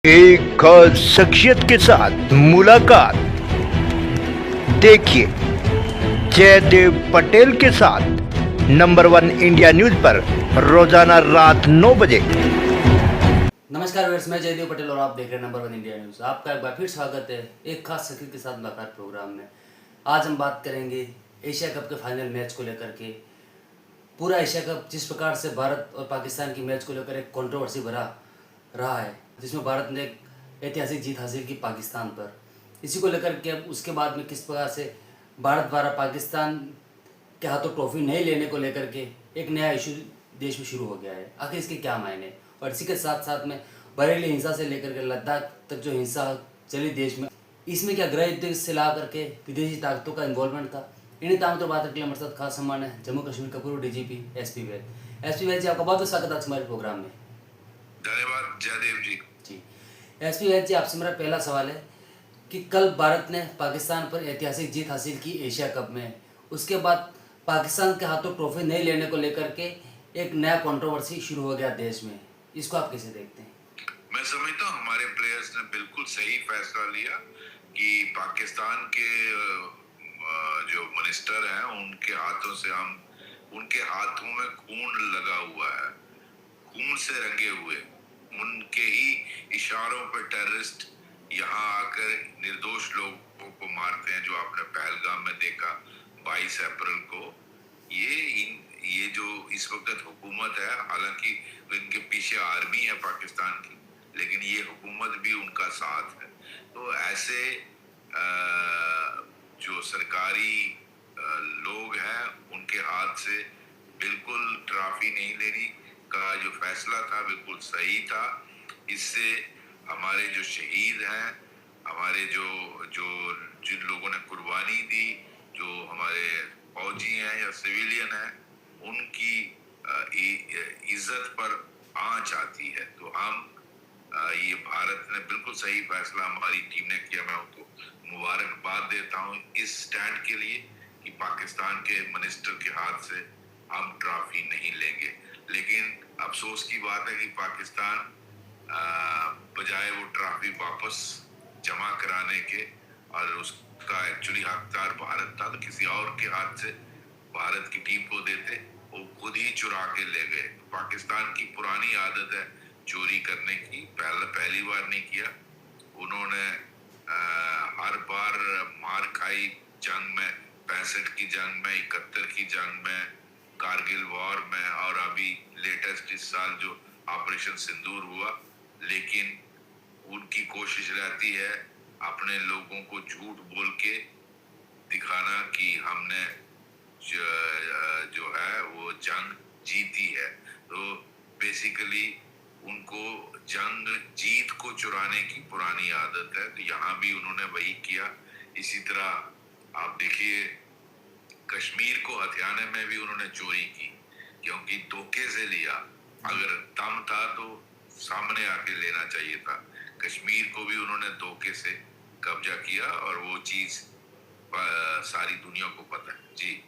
एक खास शख्सियत के साथ मुलाकात। देखिए जयदेव पटेल के साथ नंबर 1 इंडिया न्यूज पर रोजाना रात 9 बजे। नमस्कार व्यूअर्स, मैं जयदेव पटेल और आप देख रहे हैं नंबर 1 इंडिया न्यूज़। आपका एक बार फिर स्वागत है एक खास शख्सियत के साथ मुलाकात प्रोग्राम में। आज हम बात करेंगे एशिया कप के फाइनल मैच को लेकर के। पूरा एशिया कप जिस प्रकार से भारत और पाकिस्तान की मैच को लेकर एक कंट्रोवर्सी भरा रहा है, जिसमें भारत ने एक ऐतिहासिक जीत हासिल की पाकिस्तान पर, इसी को लेकर के अब उसके बाद में किस प्रकार से भारत द्वारा पाकिस्तान के हाथों ट्रॉफी नहीं लेने को लेकर के एक नया इशू देश में शुरू हो गया है। आखिर इसके क्या मायने, और इसी के साथ साथ में बरेली हिंसा से लेकर के लद्दाख तक जो हिंसा चली देश में, इसमें क्या गृह युद्ध से ला करके विदेशी ताकतों का इन्वॉल्वमेंट था। इन्हीं तमाम तो बात करके हमारे साथ खास सम्मान है जम्मू कश्मीर का पूर्व डीजीपी एसपी वैद। एसपी वैद जी, आपका बहुत बहुत स्वागत है हमारे प्रोग्राम में। धन्यवाद जयदेव जी। एसपी वैद जी, आपसे मेरा पहला सवाल है कि कल भारत ने पाकिस्तान पर ऐतिहासिक जीत हासिल की एशिया कप में, उसके बाद पाकिस्तान के हाथों ट्रॉफी नहीं लेने को लेकर के एक नया कंट्रोवर्सी शुरू हो गया देश में। इसको आप कैसे देखते हैं? मैं समझता हूँ हमारे प्लेयर्स ने बिल्कुल सही फैसला लिया कि पाकिस्तान के जो मिनिस्टर हैं उनके हाथों से उनके हाथों में खून लगा हुआ है, खून से रंगे हुए, उनके ही इशारों पर टेररिस्ट यहाँ आकर निर्दोष लोगों को मारते हैं, जो आपने पहलगाम में देखा 22 अप्रैल को। ये जो इस वक्त हुकूमत है, हालांकि इनके पीछे आर्मी है पाकिस्तान की, लेकिन ये हुकूमत भी उनका साथ है। तो ऐसे जो सरकारी लोग हैं उनके हाथ से बिल्कुल ट्रॉफी नहीं लेने का जो फैसला था बिल्कुल सही था। इससे हमारे जो शहीद हैं, हमारे जो जो जिन लोगों ने कुर्बानी दी, जो हमारे फौजी हैं या सिविलियन हैं, उनकी इज्जत पर आंच आती है। तो हम ये भारत ने बिल्कुल सही फैसला हमारी टीम ने किया। मैं उनको मुबारकबाद देता हूँ इस स्टैंड के लिए कि पाकिस्तान के मिनिस्टर के हाथ से हम ट्रॉफी नहीं लेंगे। लेकिन अफसोस की बात है कि पाकिस्तान बजाय वो ट्रॉफी वापस जमा कराने के, और उसका एक्चुअली हकदार भारत था, तो किसी और के हाथ से भारत की टीम को देते, वो खुद ही चुरा के ले गए। पाकिस्तान की पुरानी आदत है चोरी करने की, पहली बार नहीं किया उन्होंने। हर बार मार खाई जंग में, 65 की जंग में, 71 की जंग में, कारगिल वॉर में, और अभी लेटेस्ट इस साल जो ऑपरेशन सिंदूर हुआ। लेकिन उनकी कोशिश रहती है अपने लोगों को झूठ बोल के दिखाना कि हमने जो है वो जंग जीती है। तो बेसिकली उनको जंग जीत को चुराने की पुरानी आदत है, तो यहाँ भी उन्होंने वही किया। इसी तरह आप देखिए कश्मीर को हथियाने में भी उन्होंने चोरी की, क्योंकि धोखे से लिया। अगर दम था तो सामने आके लेना चाहिए था। कश्मीर को भी उन्होंने धोखे से कब्जा किया, और वो चीज सारी दुनिया को पता है। जी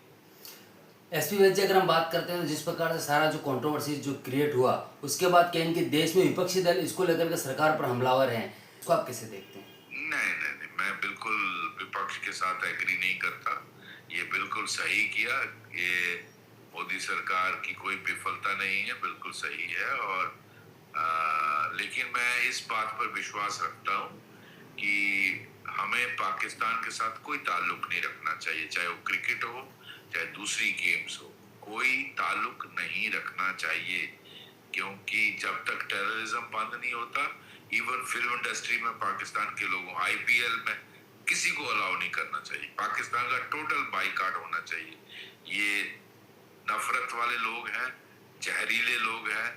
एसपी वैद जी, अगर हम बात करते हैं तो जिस प्रकार से सारा जो कंट्रोवर्सी जो क्रिएट हुआ, उसके बाद क्या इनके देश में विपक्षी दल इसको लेकर के सरकार पर हमलावर हैं, इसको आप कैसे देखते हैं? नहीं, मैं बिल्कुल विपक्ष के साथ एग्री नहीं करता। ये बिल्कुल सही किया। ये मोदी सरकार की कोई विफलता नहीं है, बिल्कुल सही है। और लेकिन मैं इस बात पर विश्वास रखता हूँ कि हमें पाकिस्तान के साथ कोई ताल्लुक नहीं रखना चाहिए, चाहे वो क्रिकेट हो चाहे दूसरी गेम्स हो, कोई ताल्लुक नहीं रखना चाहिए। क्योंकि जब तक टेररिज्म बंद नहीं होता, इवन फिल्म इंडस्ट्री में पाकिस्तान के लोगों, आईपीएल में किसी को अलाउ नहीं करना चाहिए। पाकिस्तान का टोटल बाइकआउट होना चाहिए। ये नफरत वाले लोग हैं, जहरीले लोग हैं,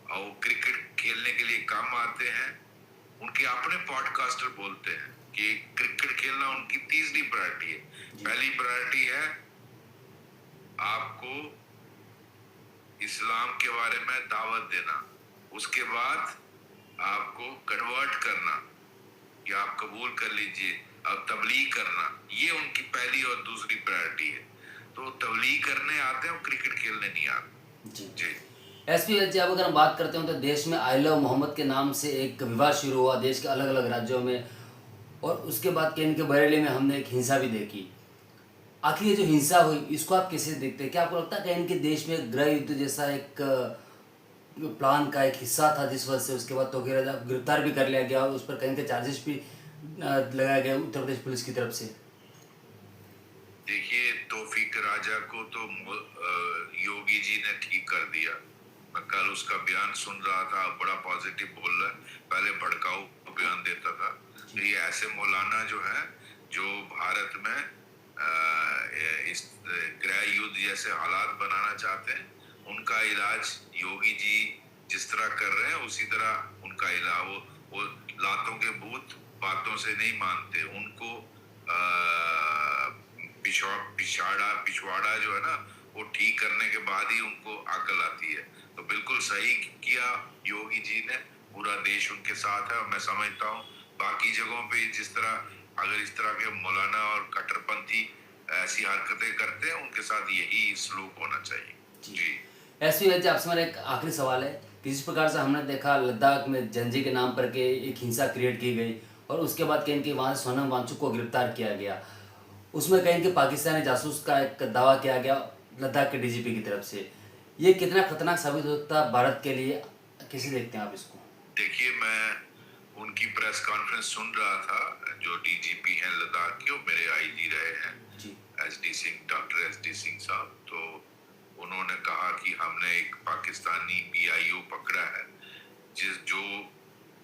और वो क्रिकेट खेलने के लिए कम आते हैं। उनके अपने पॉडकास्टर बोलते हैं कि क्रिकेट खेलना उनकी तीसरी प्रायोरिटी है। पहली प्रायोरिटी है आपको इस्लाम के बारे में दावत देना, उसके बाद आपको कन्वर्ट करना कि आप कबूल कर लीजिए, और तबलीग करना, ये उनकी पहली और दूसरी प्रायोरिटी है। तो तबलीग करने आते हैं और क्रिकेट खेलने नहीं आते। जी जी एसपी जी, अब अगर हम बात करते हैं तो देश में आई लव मोहम्मद के नाम से एक विवाद शुरू हुआ देश के अलग अलग राज्यों में, और उसके बाद कहीं के बरेली में हमने एक हिंसा भी देखी। आखिर ये जो हिंसा हुई इसको आप कैसे देखते हैं? क्या आपको लगता है कि इनके देश में गृह युद्ध जैसा एक प्लान का एक हिस्सा था, जिस वजह से उसके बाद तो गिरफ्तार भी कर लिया गया और उस पर कहीं के चार्जेस भी लगाया गया उत्तर प्रदेश पुलिस की तरफ से? देखिए, तौफीक राजा को तो योगी जी ने ठीक कर दिया। मैं कल उसका बयान सुन रहा था, बड़ा पॉजिटिव बोल रहा है। पहले भड़काऊ बयान देता था। तो ये ऐसे मौलाना जो है, जो भारत में इस गृह युद्ध जैसे हालात बनाना चाहते हैं, उनका इलाज योगी जी जिस तरह कर रहे हैं उसी तरह उनका इलाज। वो लातों के भूत बातों से नहीं मानते। उनको पिछवाड़ा जो है ना, वो ठीक करने के बाद ही उनको अकल आती है। तो बिल्कुल सही किया योगी जी ने, पूरा देश उनके साथ है। और मैं समझता हूँ बाकी जगहों पे जिस तरह अगर इस तरह के मौलाना और कट्टरपंथी ऐसी हरकतें करते हैं, उनके साथ यही सलूक होना चाहिए। जी एसपी जी, आपसे मेरा एक आखिरी सवाल है कि जिस प्रकार से हमने देखा लद्दाख में जंजी के नाम पर के एक हिंसा क्रिएट की गई और उसके बाद कहीं कि वहाँ से सोनम वांगचुक को गिरफ्तार किया गया, उसमें कहीं कि पाकिस्तानी जासूस का एक दावा किया गया लद्दाख के डीजीपी की तरफ से, ये कितना खतरनाक साबित होता है भारत के लिए? कैसे देखते हैं आप इसको? देखिए, मैं उनकी प्रेस कॉन्फ्रेंस सुन रहा था। जो डीजीपी हैं लद्दाख के, वो मेरे आईजी रहे हैं, SD Singh, doctor SD Singh साहब। तो उन्होंने कहा कि हमने एक पाकिस्तानी पीआईओ पकड़ा है, जो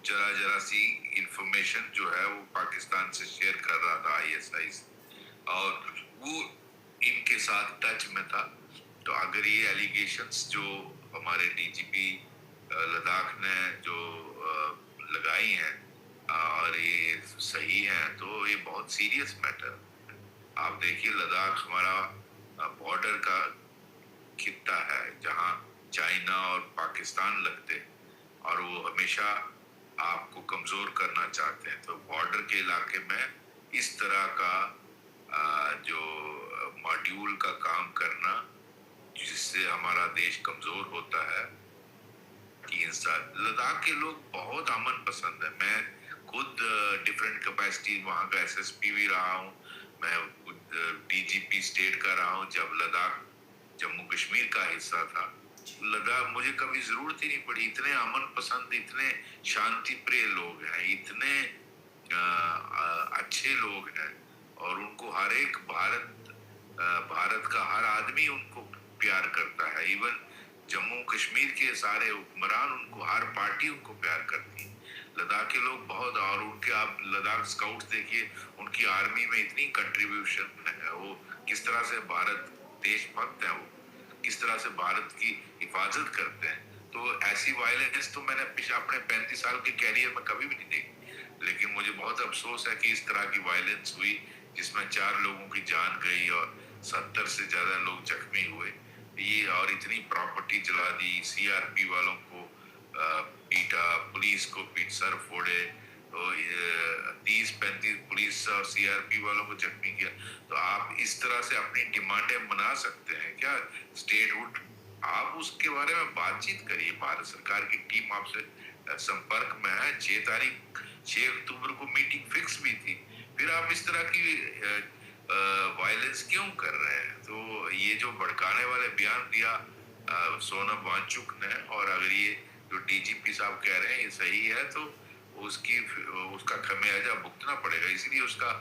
जरा सी इंफॉर्मेशन जो है वो पाकिस्तान से शेयर कर रहा था, आईएसआई से, और वो इनके साथ टच में था। तो अगर ये एलिगेशंस जो हमारे डीजीपी लद्दाख ने जो लगाई हैं और ये सही हैं, तो ये बहुत सीरियस मैटर। आप देखिए, लद्दाख हमारा बॉर्डर का खित्ता है, जहां चाइना और पाकिस्तान लगते हैं, और वो हमेशा आपको कमजोर करना चाहते हैं। तो बॉर्डर के इलाके में इस तरह का जो मॉड्यूल का काम करना, जिससे हमारा देश कमजोर होता है, कि लद्दाख के लोग बहुत अमन पसंद है। मैं खुद डिफरेंट कैपेसिटी वहाँ का एसएसपी भी रहा हूँ, मैं डीजीपी स्टेट का रहा हूँ। जब लद्दाख जम्मू कश्मीर का हिस्सा था, लद्दाख मुझे कभी जरूरत ही नहीं पड़ी। इतने अमन पसंद, इतने शांति प्रिय लोग हैं, इतने अच्छे लोग हैं, और उनको हर एक भारत का हर आदमी उनको प्यार करता है। इवन जम्मू कश्मीर के सारे हुक्मरान उनको, हर पार्टी उनको प्यार करती है। लद्दाख के लोग बहुत, और उनके आप लद्दाख स्काउट्स देखिए, उनकी आर्मी में इतनी कंट्रीब्यूशन है, वो किस तरह से भारत देशभक्त है, वो किस तरह से भारत की हिफाजत करते हैं। तो ऐसी वायलेंस तो मैंने अपने 35 साल के कैरियर में कभी भी नहीं देखी। लेकिन मुझे बहुत अफसोस है कि इस तरह की वायलेंस हुई, जिसमें 4 लोगों की जान गई और 70 से ज्यादा लोग जख्मी हुए। ये और इतनी प्रॉपर्टी जला दी, सीआरपी वालों को पीटा, पुलिस को सर फोड़े, तो 30-35 पुलिस और सीआरपी वालों को जख्मी किया। तो आप इस तरह से अपनी डिमांडें मना सकते हैं क्या? स्टेटहुड, आप उसके बारे में बातचीत करिए। भारत सरकार की टीम आपसे संपर्क में है। 6 अक्टूबर को मीटिंग फिक्स भी थी, फिर आप इस तरह की वायलेंस क्यों कर रहे हैं? तो ये जो भड़काने वाले बयान दिया सोनम वांगचुक ने, और अगर ये जो डीजीपी साहब कह रहे हैं ये सही है, तो उसका खमियाजा भुगतना पड़ेगा। इसलिए उसका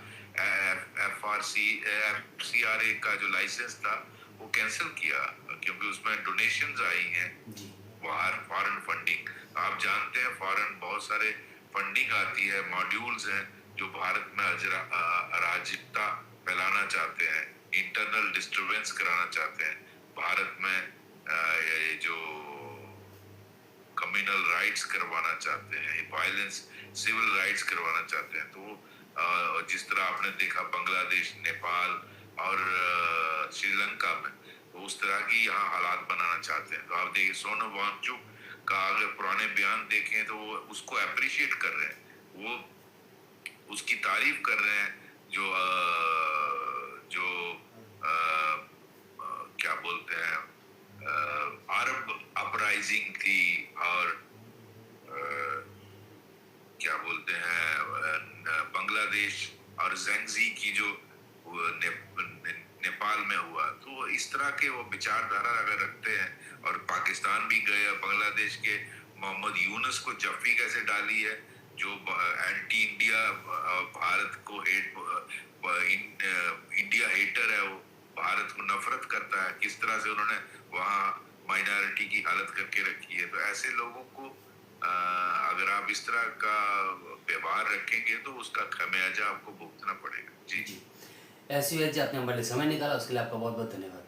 एफसीआरए का जो लाइसेंस था वो कैंसिल किया, क्योंकि उसमें डोनेशंस आई हैं बाहर, फॉरेन फंडिंग। आप जानते हैं फॉरेन बहुत सारे फंडिंग आती है, मॉड्यूल्स हैं जो भारत में अराजकता फैलाना चाहते हैं, इंटरनल डिस्टरबेंस कराना चाहते हैं भारत में, ये जो कम्युनल राइट्स करवाना चाहते हैं, वायलेंस, सिविल राइट्स करवाना चाहते हैं। तो जिस तरह आपने देखा बांग्लादेश, नेपाल और श्रीलंका में, तो उस तरह की यहाँ हालात बनाना चाहते हैं। तो आप देखिए, सोनम वांगचुक का अगर पुराने बयान देखें तो वो उसको अप्रिशिएट कर रहे हैं, वो उसकी तारीफ कर रहे हैं, जो क्या बोलते हैं, अरब अपराइजिंग थी और क्या बोलते हैं बांग्लादेश और जेंगजी की जो वो नेपाल में हुआ, तो इस तरह के वो विचारधारा अगर रखते हैं और पाकिस्तान भी गए, बांग्लादेश के मोहम्मद यूनुस को जफ्फी कैसे डाली है, जो एंटी इंडिया भारत को इंडिया हेटर है, वो भारत को नफरत करता है, किस तरह से उन्होंने वहाँ माइनॉरिटी की हालत करके रखी है। तो ऐसे लोगों को अगर आप इस तरह का व्यवहार रखेंगे तो उसका खमियाजा आपको भुगतना पड़ेगा। जी जी। ऐसी वजह आपने हमारे लिए समय निकाला, उसके लिए आपका बहुत बहुत धन्यवाद।